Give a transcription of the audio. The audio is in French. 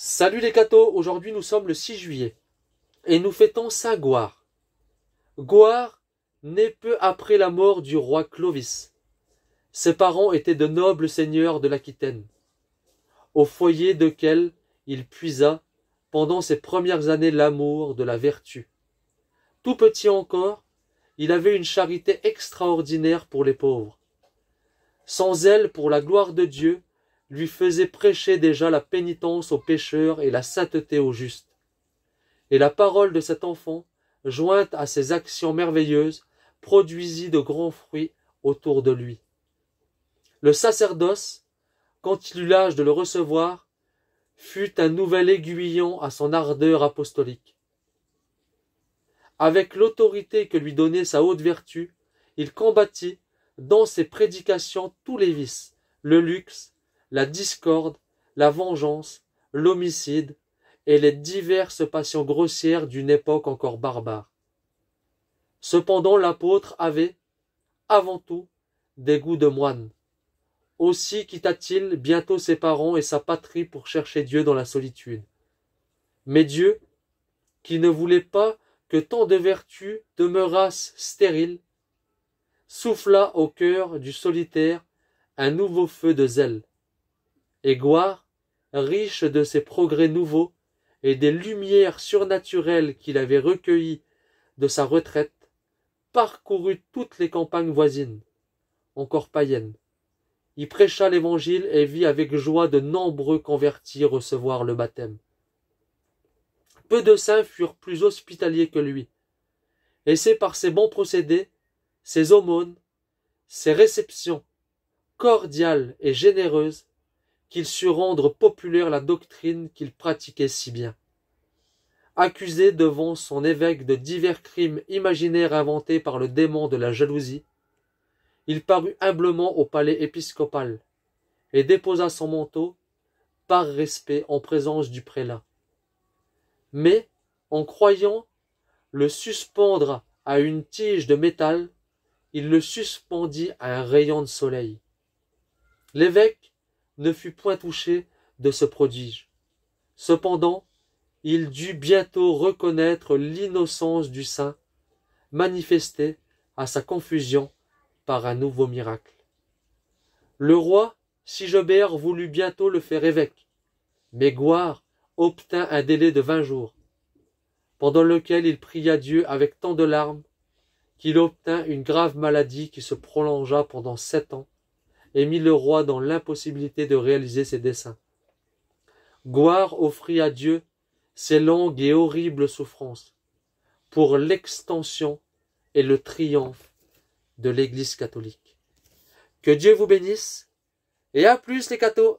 Salut les cathos, aujourd'hui nous sommes le 6 juillet et nous fêtons Saint Goar. Goar naît peu après la mort du roi Clovis. Ses parents étaient de nobles seigneurs de l'Aquitaine, au foyer desquels il puisa pendant ses premières années l'amour de la vertu. Tout petit encore, il avait une charité extraordinaire pour les pauvres. Son zèle pour la gloire de Dieu lui faisait prêcher déjà la pénitence aux pécheurs et la sainteté aux justes. Et la parole de cet enfant, jointe à ses actions merveilleuses, produisit de grands fruits autour de lui. Le sacerdoce, quand il eut l'âge de le recevoir, fut un nouvel aiguillon à son ardeur apostolique. Avec l'autorité que lui donnait sa haute vertu, il combattit dans ses prédications tous les vices, le luxe, la discorde, la vengeance, l'homicide et les diverses passions grossières d'une époque encore barbare. Cependant l'apôtre avait, avant tout, des goûts de moine. Aussi quitta-t-il bientôt ses parents et sa patrie pour chercher Dieu dans la solitude. Mais Dieu, qui ne voulait pas que tant de vertus demeurassent stériles, souffla au cœur du solitaire un nouveau feu de zèle. Et Goar, riche de ces progrès nouveaux et des lumières surnaturelles qu'il avait recueillies de sa retraite, parcourut toutes les campagnes voisines, encore païennes. Y prêcha l'évangile et vit avec joie de nombreux convertis recevoir le baptême. Peu de saints furent plus hospitaliers que lui, et c'est par ses bons procédés, ses aumônes, ses réceptions cordiales et généreuses qu'il sut rendre populaire la doctrine qu'il pratiquait si bien. Accusé devant son évêque de divers crimes imaginaires inventés par le démon de la jalousie, il parut humblement au palais épiscopal et déposa son manteau par respect en présence du prélat. Mais, en croyant le suspendre à une tige de métal, il le suspendit à un rayon de soleil. L'évêque ne fut point touché de ce prodige. Cependant, il dut bientôt reconnaître l'innocence du saint, manifestée à sa confusion par un nouveau miracle. Le roi Sigebert voulut bientôt le faire évêque, mais Goar obtint un délai de 20 jours, pendant lequel il pria Dieu avec tant de larmes qu'il obtint une grave maladie qui se prolongea pendant 7 ans et mit le roi dans l'impossibilité de réaliser ses desseins. Goar offrit à Dieu ces longues et horribles souffrances pour l'extension et le triomphe de l'Église catholique. Que Dieu vous bénisse et à plus les cathos!